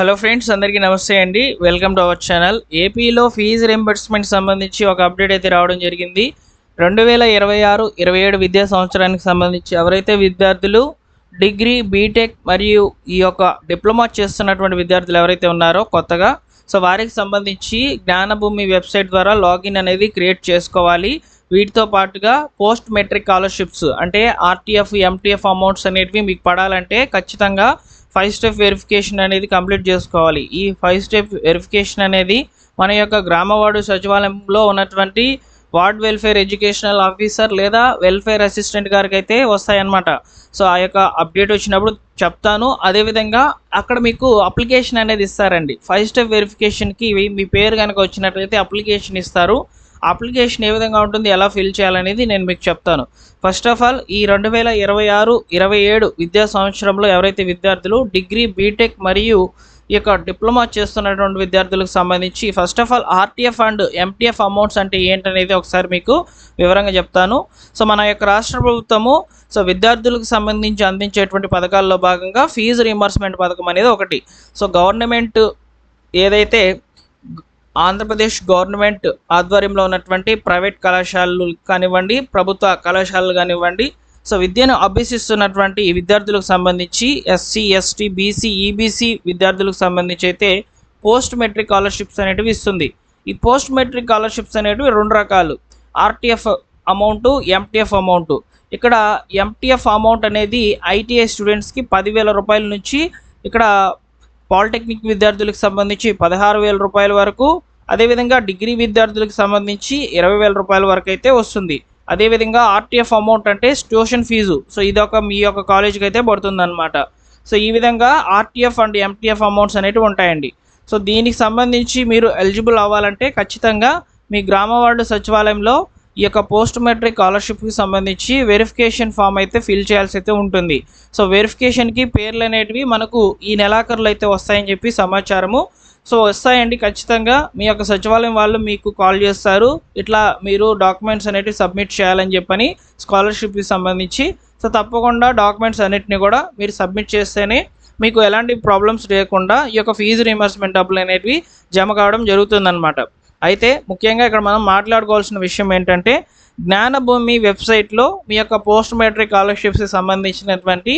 Hello friends, అందరికీ నమస్తే అండి. Welcome to our channel. ఏపీలో ఫీజు రింబర్స్మెంట్ సంబంధించి ఒక అప్డేట్ అయితే రావడం జరిగింది. 2026-27 విద్యా సంవత్సరానికి సంబంధించి ఎవరైతే విద్యార్థులు డిగ్రీ, బీటెక్ మరియు ఈ యొక్క డిప్లొమా చేస్తున్నటువంటి విద్యార్థులు ఎవరైతే ఉన్నారో కొత్తగా, సో వారికి సంబంధించి జ్ఞానభూమి వెబ్సైట్ ద్వారా లాగిన్ అనేది క్రియేట్ చేసుకోవాలి. వీటితో పాటుగా పోస్ట్ మెట్రిక్ స్కాలర్షిప్స్ అంటే ఆర్టీఎఫ్, ఎంటీఎఫ్ అమౌంట్స్ అనేటివి మీకు పడాలంటే ఖచ్చితంగా 5 స్టెప్ వెరిఫికేషన్ అనేది కంప్లీట్ చేసుకోవాలి. ఈ 5 స్టెప్ వెరిఫికేషన్ అనేది మన యొక్క గ్రామ వార్డు సచివాలయంలో ఉన్నటువంటి వార్డ్ వెల్ఫేర్ ఎడ్యుకేషనల్ ఆఫీసర్ లేదా వెల్ఫేర్ అసిస్టెంట్ గారికి అయితే వస్తాయన్నమాట. సో ఆ యొక్క అప్డేట్ వచ్చినప్పుడు చెప్తాను. అదేవిధంగా అక్కడ మీకు అప్లికేషన్ అనేది ఇస్తారండి. 5 స్టెప్ వెరిఫికేషన్కి మీ పేరు కనుక వచ్చినట్లయితే అప్లికేషన్ ఇస్తారు. అప్లికేషన్ ఏ విధంగా ఉంటుంది, ఎలా ఫిల్ చేయాలనేది నేను మీకు చెప్తాను. ఫస్ట్ ఆఫ్ ఆల్ ఈ 2026-27 విద్యా సంవత్సరంలో ఎవరైతే విద్యార్థులు డిగ్రీ, బీటెక్ మరియు ఈ యొక్క డిప్లొమా చేస్తున్నటువంటి విద్యార్థులకు సంబంధించి first of all RTF and MTF amounts అంటే ఏంటనేది ఒకసారి మీకు వివరంగా చెప్తాను. సో మన యొక్క రాష్ట్ర ప్రభుత్వము విద్యార్థులకు సంబంధించి అందించేటువంటి పథకాల్లో భాగంగా ఫీజు రీయింబర్స్మెంట్ పథకం అనేది ఒకటి. సో గవర్నమెంట్ ఏదైతే ఆంధ్రప్రదేశ్ గవర్నమెంట్ ఆధ్వర్యంలో ఉన్నటువంటి ప్రైవేట్ కళాశాలలు కానివ్వండి, ప్రభుత్వ కళాశాలలు కానివ్వండి, సో విద్యను అభ్యసిస్తున్నటువంటి విద్యార్థులకు సంబంధించి ఎస్సీ, ఎస్టీ, బీసీ, ఈబీసీ విద్యార్థులకు సంబంధించి అయితే పోస్ట్ మెట్రిక్ స్కాలర్షిప్స్ అనేటివి ఇస్తుంది. ఈ పోస్ట్ మెట్రిక్ స్కాలర్షిప్స్ అనేటివి 2 రకాలు, ఆర్టీఎఫ్ అమౌంట్, ఎంటీఎఫ్ అమౌంట్. ఇక్కడ ఎంటీఎఫ్ అమౌంట్ అనేది ఐటీఐ స్టూడెంట్స్కి 10,000 రూపాయల నుంచి ఇక్కడ పాలిటెక్నిక్ విద్యార్థులకు సంబంధించి 16,000 రూపాయల వరకు, అదేవిధంగా డిగ్రీ విద్యార్థులకు సంబంధించి 20,000 రూపాయల వరకు అయితే వస్తుంది. అదేవిధంగా ఆర్టీఎఫ్ అమౌంట్ అంటే ట్యూషన్ ఫీజు, సో ఇదొక మీ యొక్క కాలేజీకి అయితే పడుతుంది అనమాట. సో ఈ విధంగా ఆర్టీఎఫ్ అండ్ ఎంటీఎఫ్ అమౌంట్స్ అనేవి ఉంటాయండి. సో దీనికి సంబంధించి మీరు ఎలిజిబుల్ అవ్వాలంటే ఖచ్చితంగా మీ గ్రామ వార్డు సచివాలయంలో ఈ యొక్క పోస్ట్ మెట్రిక్ స్కాలర్షిప్కి సంబంధించి వెరిఫికేషన్ ఫామ్ అయితే ఫిల్ చేయాల్సి అయితే ఉంటుంది. సో వెరిఫికేషన్కి పేర్లు అనేటివి మనకు ఈ నెలాఖరులో అయితే వస్తాయని చెప్పి సమాచారము. సో వస్తాయండి, ఖచ్చితంగా మీ యొక్క సచివాలయం వాళ్ళు మీకు కాల్ చేస్తారు, ఇట్లా మీరు డాక్యుమెంట్స్ అనేటివి సబ్మిట్ చేయాలని చెప్పని స్కాలర్షిప్కి సంబంధించి. సో తప్పకుండా డాక్యుమెంట్స్ అన్నిటిని కూడా మీరు సబ్మిట్ చేస్తేనే మీకు ఎలాంటి ప్రాబ్లమ్స్ లేకుండా ఈ యొక్క ఫీజు రీయింబర్స్మెంట్ డబ్బులు అనేటివి జమ కావడం జరుగుతుందన్నమాట. అయితే ముఖ్యంగా ఇక్కడ మనం మాట్లాడుకోవాల్సిన విషయం ఏంటంటే, జ్ఞానభూమి వెబ్సైట్లో మీ యొక్క పోస్ట్ మెట్రిక్ స్కాలర్షిప్స్కి సంబంధించినటువంటి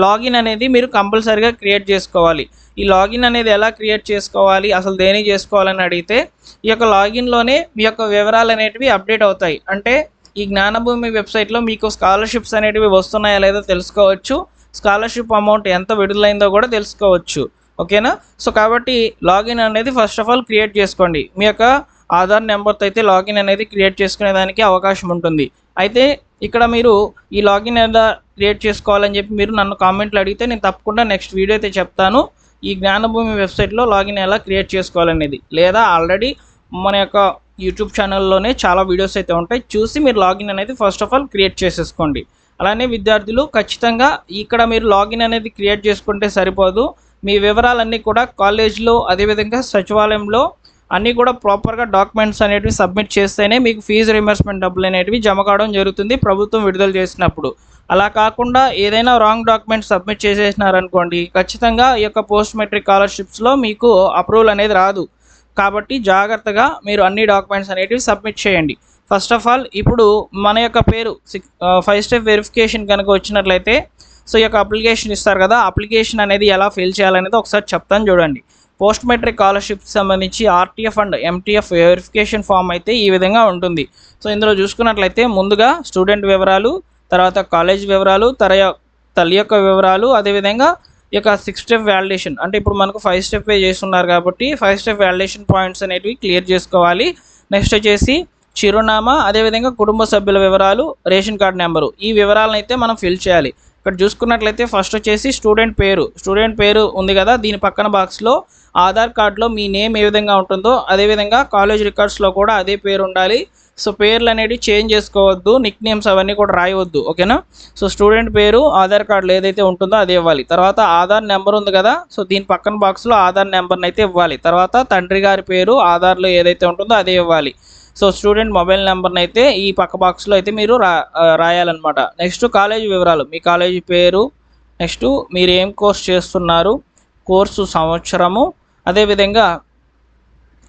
లాగిన్ అనేది మీరు కంపల్సరీగా క్రియేట్ చేసుకోవాలి. ఈ లాగిన్ అనేది ఎలా క్రియేట్ చేసుకోవాలి, అసలు దేనికి చేసుకోవాలని అడిగితే, ఈ యొక్క లాగిన్లోనే మీ యొక్క వివరాలు అనేటివి అప్డేట్ అవుతాయి. అంటే ఈ జ్ఞానభూమి వెబ్సైట్లో మీకు స్కాలర్షిప్స్ అనేటివి వస్తున్నాయా లేదో తెలుసుకోవచ్చు, స్కాలర్షిప్ అమౌంట్ ఎంత విడుదలైందో కూడా తెలుసుకోవచ్చు. ఓకేనా? సో కాబట్టి లాగిన్ అనేది ఫస్ట్ ఆఫ్ ఆల్ క్రియేట్ చేసుకోండి. మీ యొక్క ఆధార్ నెంబర్తో అయితే లాగిన్ అనేది క్రియేట్ చేసుకునేదానికి అవకాశం ఉంటుంది. అయితే ఇక్కడ మీరు ఈ లాగిన్ ఎలా క్రియేట్ చేసుకోవాలని చెప్పి మీరు నన్ను కామెంట్లు అడిగితే నేను తప్పకుండా నెక్స్ట్ వీడియో అయితే చెప్తాను, ఈ జ్ఞానభూమి వెబ్సైట్లో లాగిన్ ఎలా క్రియేట్ చేసుకోవాలనేది. లేదా ఆల్రెడీ మన యొక్క యూట్యూబ్ ఛానల్లోనే చాలా వీడియోస్ అయితే ఉంటాయి, చూసి మీరు లాగిన్ అనేది ఫస్ట్ ఆఫ్ ఆల్ క్రియేట్ చేసేసుకోండి. అలానే విద్యార్థులు ఖచ్చితంగా ఇక్కడ మీరు లాగిన్ అనేది క్రియేట్ చేసుకుంటే సరిపోదు, మీ వివరాలన్నీ కూడా కాలేజ్లో అదేవిధంగా సచివాలయంలో అన్నీ కూడా ప్రాపర్గా డాక్యుమెంట్స్ అనేటివి సబ్మిట్ చేస్తేనే మీకు ఫీజు రీయింబర్స్మెంట్ డబ్బులు అనేటివి జమ కావడం జరుగుతుంది ప్రభుత్వం విడుదల చేసినప్పుడు. అలా కాకుండా ఏదైనా రాంగ్ డాక్యుమెంట్స్ సబ్మిట్ చేసేసినారనుకోండి, ఖచ్చితంగా ఈ యొక్క పోస్ట్ మెట్రిక్ స్కాలర్షిప్స్లో మీకు అప్రూవల్ అనేది రాదు. కాబట్టి జాగ్రత్తగా మీరు అన్ని డాక్యుమెంట్స్ అనేటివి సబ్మిట్ చేయండి. ఫస్ట్ ఆఫ్ ఆల్ ఇప్పుడు మన యొక్క పేరు 5 స్టెప్ వెరిఫికేషన్ కనుక వచ్చినట్లయితే, సో ఈ యొక్క అప్లికేషన్ ఇస్తారు కదా, అప్లికేషన్ అనేది ఎలా ఫిల్ చేయాలనేది ఒకసారి చెప్తాను చూడండి. పోస్ట్ మెట్రిక్ స్కాలర్షిప్కి సంబంధించి RTF and MTF verification form అయితే ఈ విధంగా ఉంటుంది. సో ఇందులో చూసుకున్నట్లయితే ముందుగా స్టూడెంట్ వివరాలు, తర్వాత కాలేజ్ వివరాలు, తల్లి యొక్క వివరాలు, అదేవిధంగా ఈ యొక్క 6 స్టెప్ వ్యాలిడేషన్ అంటే ఇప్పుడు మనకు 5 స్టెప్ చేస్తున్నారు కాబట్టి 5 స్టెప్ వ్యాలిడేషన్ పాయింట్స్ అనేటివి క్లియర్ చేసుకోవాలి. నెక్స్ట్ వచ్చేసి చిరునామా, అదేవిధంగా కుటుంబ సభ్యుల వివరాలు, రేషన్ కార్డ్ నెంబరు, ఈ వివరాలను అయితే మనం ఫిల్ చేయాలి. ఇక్కడ చూసుకున్నట్లయితే ఫస్ట్ వచ్చేసి స్టూడెంట్ పేరు ఉంది కదా, దీని పక్కన బాక్స్లో ఆధార్ కార్డులో మీ నేమ్ ఏ విధంగా ఉంటుందో అదేవిధంగా కాలేజ్ రికార్డ్స్లో కూడా అదే పేరు ఉండాలి. సో పేర్లు అనేవి చేంజ్ చేసుకోవద్దు, నిక్ నేమ్స్ అవన్నీ కూడా రాయవద్దు. ఓకేనా? సో స్టూడెంట్ పేరు ఆధార్ కార్డులో ఏదైతే ఉంటుందో అదే ఇవ్వాలి. తర్వాత ఆధార్ నెంబర్ ఉంది కదా, సో దీని పక్కన బాక్స్లో ఆధార్ నెంబర్ని అయితే ఇవ్వాలి. తర్వాత తండ్రి గారి పేరు ఆధార్లో ఏదైతే ఉంటుందో అదే ఇవ్వాలి. సో స్టూడెంట్ మొబైల్ నెంబర్ని అయితే ఈ పక్క బాక్స్లో అయితే మీరు రాయాలన్నమాట. నెక్స్ట్ కాలేజీ వివరాలు, మీ కాలేజీ పేరు, నెక్స్ట్ మీరు ఏం కోర్స్ చేస్తున్నారు, కోర్సు సంవత్సరము, అదేవిధంగా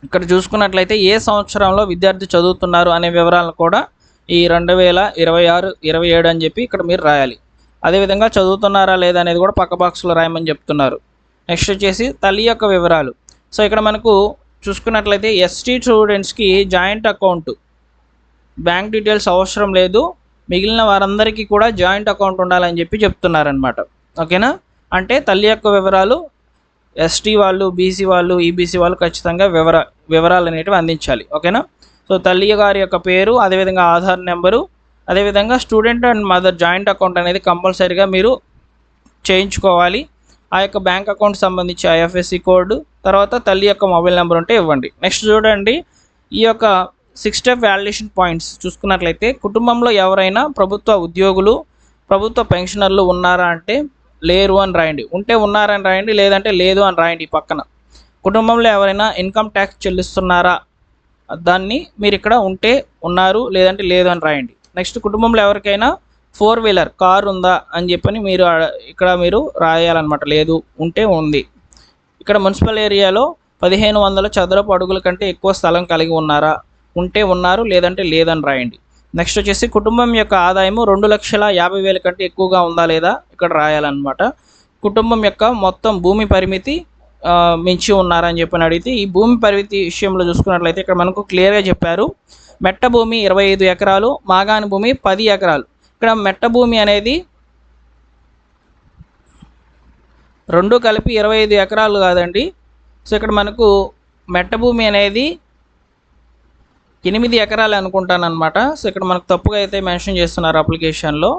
ఇక్కడ చూసుకున్నట్లయితే ఏ సంవత్సరంలో విద్యార్థి చదువుతున్నారు అనే వివరాలను కూడా ఈ 2026, 27 అని చెప్పి ఇక్కడ మీరు రాయాలి. అదేవిధంగా చదువుతున్నారా లేదా అనేది కూడా పక్క బాక్స్లో రాయమని చెప్తున్నారు. నెక్స్ట్ వచ్చేసి తల్లి యొక్క వివరాలు. సో ఇక్కడ మనకు చూసుకున్నట్లయితే ఎస్టీ స్టూడెంట్స్కి జాయింట్ అకౌంట్ బ్యాంక్ డీటెయిల్స్ అవసరం లేదు, మిగిలిన వారందరికీ కూడా జాయింట్ అకౌంట్ ఉండాలని చెప్పి చెప్తున్నారనమాట. ఓకేనా, అంటే తల్లి యొక్క వివరాలు ఎస్టీ వాళ్ళు, బీసీ వాళ్ళు, ఈబీసీ వాళ్ళు ఖచ్చితంగా వివరాలు అనేటివి అందించాలి. ఓకేనా, సో తల్లి గారి యొక్క పేరు, అదేవిధంగా ఆధార్ నెంబరు, అదేవిధంగా student and mother joint account అనేది కంపల్సరీగా మీరు చేయించుకోవాలి. ఆ యొక్క బ్యాంక్ అకౌంట్ సంబంధించి ఐఎఫ్ఎస్సి కోడ్, తర్వాత తల్లి యొక్క మొబైల్ నెంబర్ ఉంటే ఇవ్వండి. నెక్స్ట్ చూడండి, ఈ యొక్క 6 స్టెప్ వ్యాలిడేషన్ పాయింట్స్ చూసుకున్నట్లయితే కుటుంబంలో ఎవరైనా ప్రభుత్వ ఉద్యోగులు, ప్రభుత్వ పెన్షనర్లు ఉన్నారా అంటే లేరు అని రాయండి, ఉంటే ఉన్నారని రాయండి, లేదంటే లేదు అని రాయండి. పక్కన కుటుంబంలో ఎవరైనా ఇన్కమ్ ట్యాక్స్ చెల్లిస్తున్నారా, దాన్ని మీరు ఇక్కడ ఉంటే ఉన్నారు, లేదంటే లేదు అని రాయండి. నెక్స్ట్ కుటుంబంలో ఎవరికైనా 4 వీలర్ కార్ ఉందా అని చెప్పని మీరు ఇక్కడ మీరు రాయాలన్నమాట, లేదు ఉంటే ఉంది. ఇక్కడ మున్సిపల్ ఏరియాలో 1500 చదరపు అడుగుల కంటే ఎక్కువ స్థలం కలిగి ఉన్నారా, ఉంటే ఉన్నారు, లేదంటే లేదని రాయండి. నెక్స్ట్ వచ్చేసి కుటుంబం యొక్క ఆదాయము 2,50,000 కంటే ఎక్కువగా ఉందా లేదా ఇక్కడ రాయాలన్నమాట. కుటుంబం యొక్క మొత్తం భూమి పరిమితి మించి ఉన్నారని చెప్పని అడిగితే ఈ భూమి పరిమితి విషయంలో చూసుకున్నట్లయితే ఇక్కడ మనకు క్లియర్గా చెప్పారు. మెట్ట భూమి 25 ఎకరాలు, మాగాని భూమి 10 ఎకరాలు. ఇక్కడ మెట్ట భూమి అనేది 2 కలిపి 25 ఎకరాలు కాదండి. సో ఇక్కడ మనకు మెట్ట భూమి అనేది 8 ఎకరాలు అనుకుంటాను అనమాట. సో ఇక్కడ మనకు తప్పుగా అయితే మెన్షన్ చేస్తున్నారు అప్లికేషన్లో.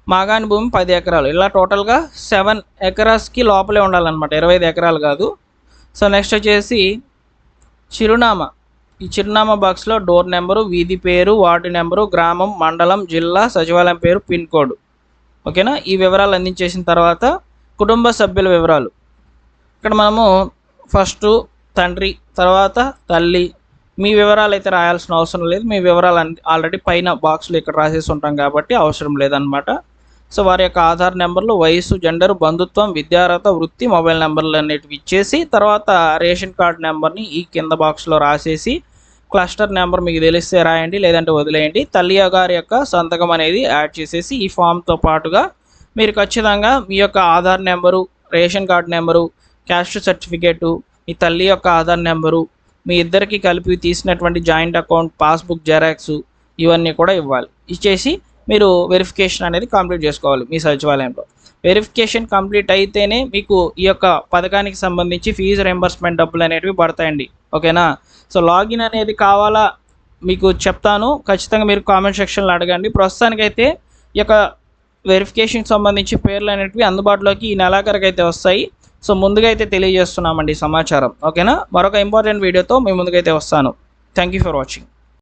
మాగాని భూమి 10 ఎకరాలు, ఇలా టోటల్గా 7 ఎకరాస్కి లోపలే ఉండాలన్నమాట, 25 ఎకరాలు కాదు. సో నెక్స్ట్ వచ్చేసి చిరునామా. ఈ చిరునామా బాక్స్లో డోర్ నెంబరు, వీధి పేరు, వార్డు నెంబరు, గ్రామం, మండలం, జిల్లా, సచివాలయం పేరు, పిన్ కోడ్. ఓకేనా, ఈ వివరాలు అందించేసిన తర్వాత కుటుంబ సభ్యుల వివరాలు. ఇక్కడ మనము ఫస్ట్ తండ్రి, తర్వాత తల్లి, మీ వివరాలు అయితే రాయాల్సిన అవసరం లేదు. మీ వివరాలు ఆల్రెడీ పైన బాక్స్లో ఇక్కడ రాసేసి ఉంటాం కాబట్టి అవసరం లేదనమాట. సో వారి యొక్క ఆధార్ నెంబర్లు, వయసు, జెండరు, బంధుత్వం, విద్యార్హత, వృత్తి, మొబైల్ నెంబర్లు అనేటివి ఇచ్చేసి తర్వాత రేషన్ కార్డ్ నెంబర్ని ఈ కింద బాక్స్లో రాసేసి క్లస్టర్ నెంబర్ మీకు తెలిస్తే రాయండి, లేదంటే వదిలేయండి. తల్లి గారి యొక్క సంతకం అనేది యాడ్ చేసేసి ఈ ఫామ్తో పాటుగా మీరు ఖచ్చితంగా మీ యొక్క Aadhaar number, ration card number, caste certificate, మీ తల్లి యొక్క ఆధార్ నెంబరు, మీ ఇద్దరికి కలిపి తీసినటువంటి జాయింట్ అకౌంట్ పాస్బుక్ జెరాక్స్, ఇవన్నీ కూడా ఇవ్వాలి. ఇచ్చేసి మీరు వెరిఫికేషన్ అనేది కంప్లీట్ చేసుకోవాలి మీ సచివాలయంలో. వెరిఫికేషన్ కంప్లీట్ అయితేనే మీకు ఈ యొక్క పథకానికి సంబంధించి ఫీజు రింబర్స్మెంట్ డబ్బులు అనేటివి పడతాయండి. ఓకేనా, సో లాగిన్ అనేది కావాలా మీకు చెప్తాను, ఖచ్చితంగా మీరు కామెంట్ సెక్షన్లో అడగండి. ప్రస్తుతానికైతే ఈ యొక్క వెరిఫికేషన్కి సంబంధించి పేర్లు అనేటివి అందుబాటులోకి ఈ నెలాఖరికి అయితే వస్తాయి. సో ముందుగా అయితే తెలియజేస్తున్నామండి సమాచారం. ఓకేనా, మరొక ఇంపార్టెంట్ వీడియోతో మీ ముందుకైతే వస్తాను. Thank you for watching.